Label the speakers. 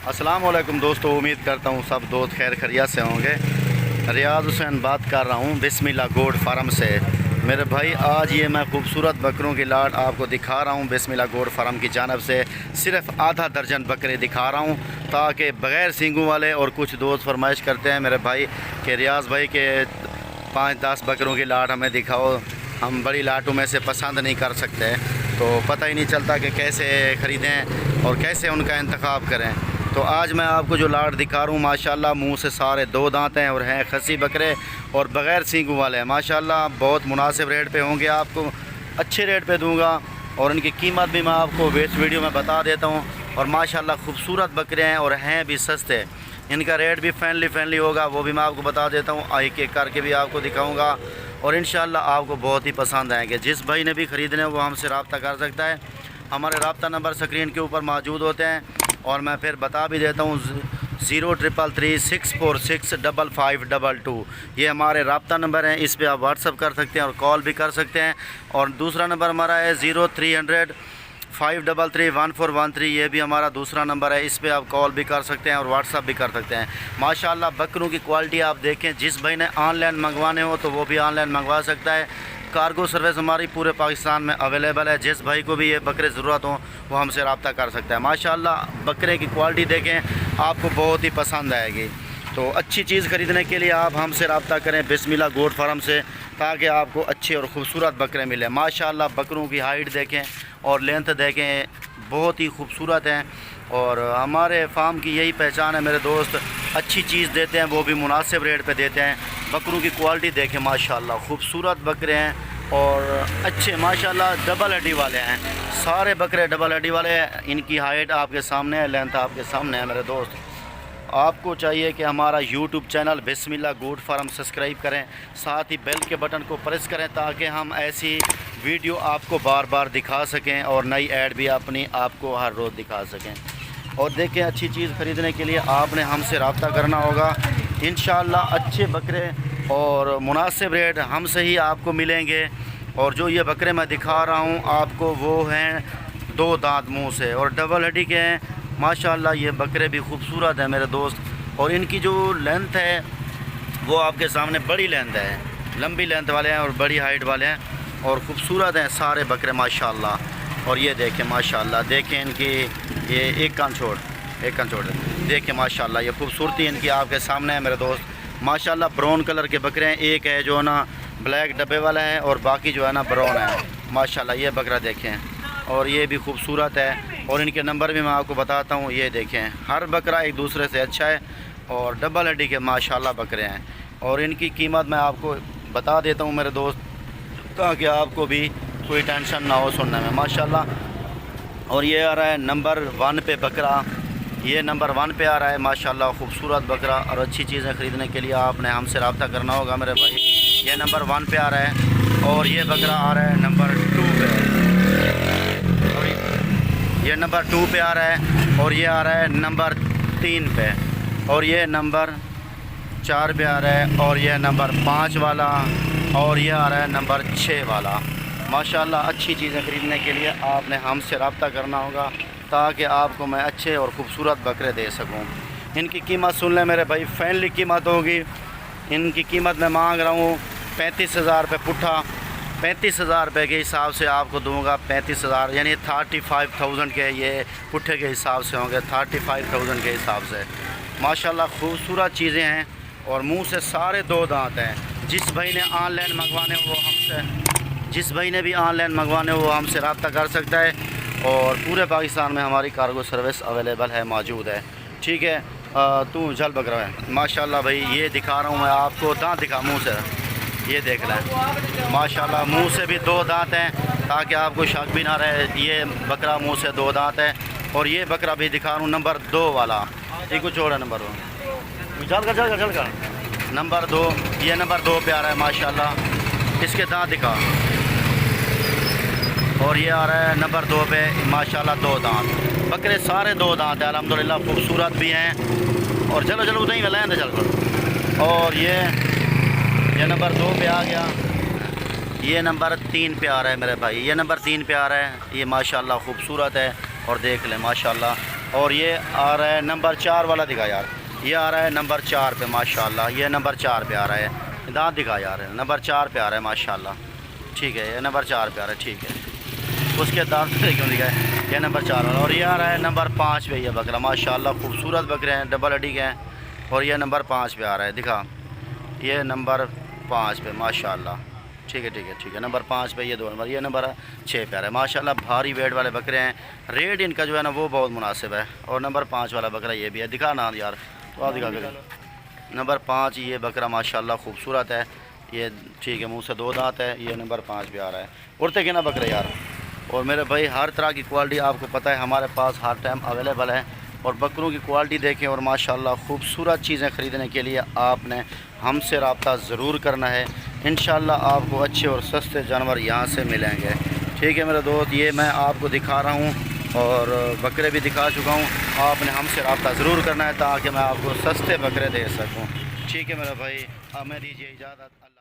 Speaker 1: अस्सलाम वालेकुम दोस्तों, उम्मीद करता हूँ सब दोस्त खैर खैरियत से होंगे। रियाज हुसैन बात कर रहा हूँ बिस्मिल्लाह गोट फार्म से। मेरे भाई आज ये मैं खूबसूरत बकरों की लाट आपको दिखा रहा हूँ बिस्मिल्लाह गोट फार्म की जानब से। सिर्फ आधा दर्जन बकरे दिखा रहा हूँ ताकि बग़ैर सींगों वाले, और कुछ दोस्त फरमाइश करते हैं मेरे भाई कि रियाज भाई के 5-10 बकरों की लाट हमें दिखाओ, हम बड़ी लाटों में से पसंद नहीं कर सकते, तो पता ही नहीं चलता कि कैसे ख़रीदें और कैसे उनका इंतखाब करें। तो आज मैं आपको जो लाट दिखा रहा हूँ माशाल्लाह मुंह से सारे 2 दांत हैं और हैं खसी बकरे और बग़ैर सींगों वाले हैं। माशाल्लाह बहुत मुनासिब रेट पे होंगे, आपको अच्छे रेट पे दूंगा और इनकी कीमत भी मैं आपको वेस्ट वीडियो में बता देता हूँ। और माशाल्लाह खूबसूरत बकरे हैं और हैं भी सस्ते, इनका रेट भी फ्रेंडली होगा, वो भी मैं आपको बता देता हूँ। एक एक करके भी आपको दिखाऊँगा और इंशाल्लाह आपको बहुत ही पसंद आएंगे। जिस भाई ने भी ख़रीदने वो हमसे रब्ता कर सकता है। हमारे रब्ता नंबर स्क्रीन के ऊपर मौजूद होते हैं और मैं फिर बता भी देता हूँ 0333646552 ये हमारे रब्ता नंबर हैं। इस पर आप व्हाट्सअप कर सकते हैं और कॉल भी कर सकते हैं। और दूसरा नंबर हमारा है 0300-533-1413, ये भी हमारा दूसरा नंबर है। इस पर आप कॉल भी कर सकते हैं और व्हाट्सअप भी कर सकते हैं। माशाल्लाह बकरों की क्वालिटी आप देखें, जिस भाई ने ऑनलाइन मंगवाने हो तो वो भी ऑनलाइन मंगवा सकता है। कार्गो सर्विस हमारी पूरे पाकिस्तान में अवेलेबल है। जिस भाई को भी ये बकरे ज़रूरत हो वो हमसे रब्ता कर सकता है। माशाल्लाह बकरे की क्वालिटी देखें, आपको बहुत ही पसंद आएगी। तो अच्छी चीज़ ख़रीदने के लिए आप हमसे रब्ता करें बिस्मिल्लाह गोट फार्म से, ताकि आपको अच्छे और ख़ूबसूरत बकरे मिले। माशाल्लाह बकरों की हाइट देखें और लेंथ देखें, बहुत ही खूबसूरत हैं। और हमारे फार्म की यही पहचान है मेरे दोस्त, अच्छी चीज़ देते हैं वो भी मुनासिब रेट पे देते हैं। बकरों की क्वालिटी देखें, माशाल्लाह खूबसूरत बकरे हैं और अच्छे, माशाल्लाह डबल हड्डी वाले हैं। सारे बकरे डबल हड्डी वाले हैं। इनकी हाइट आपके सामने है, लेंथ आपके सामने है मेरे दोस्त। आपको चाहिए कि हमारा यूट्यूब चैनल बिस्मिल्लाह गोट फार्म सब्सक्राइब करें, साथ ही बेल के बटन को प्रेस करें ताकि हम ऐसी वीडियो आपको बार बार दिखा सकें और नई ऐड भी अपनी आपको हर रोज़ दिखा सकें। और देखें, अच्छी चीज़ ख़रीदने के लिए आपने हमसे रब्ता करना होगा। इंशाअल्लाह अच्छे बकरे और मुनासिब रेट हमसे ही आपको मिलेंगे। और जो ये बकरे मैं दिखा रहा हूँ आपको वो हैं 2 दांत मुँह से और डबल हड्डी के हैं। माशाल्लाह ये बकरे भी खूबसूरत हैं मेरे दोस्त। और इनकी जो लेंथ है वो आपके सामने बड़ी लेंथ है, लंबी लेंथ वाले हैं और बड़ी हाइट वाले हैं और ख़ूबसूरत हैं सारे बकरे माशाल्लाह। और ये देखें माशाल्लाह, देखें इनकी ये एक कान छोड़ देखें माशाल्लाह, ये खूबसूरती इनकी आपके सामने है मेरे दोस्त। माशाल्लाह ब्राउन कलर के बकरे हैं, एक है जो है ना ब्लैक डब्बे वाला है और बाकी जो है ना ब्राउन है। माशाल्लाह ये बकरा देखें और ये भी खूबसूरत है। और इनके नंबर भी मैं आपको बताता हूँ, ये देखें, हर बकरा एक दूसरे से अच्छा है और डबल हड्डी के माशाल्लाह बकरे हैं। और इनकी कीमत मैं आपको बता देता हूँ मेरे दोस्त, ताकि आपको भी कोई टेंशन ना हो सुनने में। माशाल्लाह और ये आ रहा है नंबर 1 पे बकरा, ये नंबर 1 पे आ रहा है माशाल्लाह खूबसूरत बकरा। और अच्छी चीज़ें ख़रीदने के लिए आपने हमसे रब्ता करना होगा मेरे भाई। ये नंबर 1 पे आ रहा है और ये बकरा आ रहा है नंबर 2 पे, और ये नंबर 2 पे आ रहा है और ये आ रहा है नंबर 3 पे, और ये नंबर 4 पे आ रहा है और ये नंबर 5 वाला, और ये आ रहा है नंबर 6 वाला। माशाल्लाह अच्छी चीज़ें ख़रीदने के लिए आपने हमसे रब्ता करना होगा ताकि आपको मैं अच्छे और ख़ूबसूरत बकरे दे सकूं। इनकी कीमत सुन लें मेरे भाई, फ्रेंडली कीमत होगी। इनकी कीमत मैं मांग रहा हूँ 35,000 रुपये पुट्ठा, 35,000 रुपये के हिसाब से आपको दूंगा। 35,000 यानी 35,000 के ये पुट्ठे के हिसाब से होंगे, 35,000 के हिसाब से। माशाल्लाह खूबसूरत चीज़ें हैं और मुँह से सारे 2 दांत हैं। जिस भाई ने ऑनलाइन मंगवाने वो हमसे रब्ता कर सकता है। और पूरे पाकिस्तान में हमारी कार्गो सर्विस अवेलेबल है, मौजूद है। ठीक है, तू जल बकरा है माशाल्लाह भाई। ये दिखा रहा हूँ मैं आपको, दांत दिखा मुँह से, ये देख लें माशाल्लाह मुँह से भी 2 दांत हैं ताकि आपको शक भी ना रहे। ये बकरा मुँह से 2 दांत है। और ये बकरा भी दिखा रहा हूँ नंबर 2 वाला, एक कुछ और है नंबर 2, जल कर नंबर 2, ये नंबर 2 पे आ रहा है माशाल्लाह। इसके दांत दिखा, और ये आ रहा है नंबर 2 पे माशाल्लाह 2 दांत। बकरे सारे 2 दांत हैं अल्हम्दुलिल्लाह, खूबसूरत भी हैं। और चलो उधर ही मिला चल कर। और ये नंबर 2 पे आ गया, ये नंबर 3 पे आ रहा है मेरे भाई, ये नंबर 3 पे आ रहा है। ये माशाल्लाह खूबसूरत है और देख लें माशाल्लाह और ये आ रहा है नंबर 4 वाला, दिखा यार, ये आ रहा है नंबर 4 पे माशाल्लाह, ये नंबर 4 पे आ रहा है, दांत दिखा यार, नंबर 4 पे आ रहा है माशाल्लाह। ठीक है, ये नंबर 4 पे आ रहा है, ठीक है, उसके दांत क्यों दिखा है, ये नंबर 4 वाला। और ये आ रहा है नंबर 5 पे, ये बकरा माशाल्लाह खूबसूरत बकरे हैं, डबल हड्डी के हैं। और ये नंबर 5 पे आ रहा है, दिखा, ये नंबर 5 पे माशाल्लाह। ठीक है, ठीक है, ठीक है, नंबर 5 पे ये 2 नंबर, ये नंबर 6 पे आ रहा है माशाल्लाह। भारी वेट वाले बकरे हैं, रेट इनका जो है ना वो बहुत मुनासिब है। और नंबर 5 वाला बकरा ये भी है, दिखा ना यार, तो आप दिखा कर, नंबर 5 ये बकरा माशाल्लाह खूबसूरत है, ये ठीक है, मुंह से 2 दांत है, ये नंबर 5 पे आ रहा है। उड़ते के ना बकरे यार। और मेरे भाई हर तरह की क्वालिटी आपको पता है हमारे पास हर टाइम अवेलेबल है। और बकरों की क्वालिटी देखें और माशाल्लाह खूबसूरत चीज़ें ख़रीदने के लिए आपने हमसे रब्ता ज़रूर करना है। इंशाल्लाह आपको अच्छे और सस्ते जानवर यहाँ से मिलेंगे। ठीक है मेरे दोस्त, ये मैं आपको दिखा रहा हूँ और बकरे भी दिखा चुका हूँ। आपने हमसे रब्ता ज़रूर करना है ताकि मैं आपको सस्ते बकरे दे सकूँ। ठीक है मेरा भाई, हमें दीजिए इजाज़त। अल्लाह।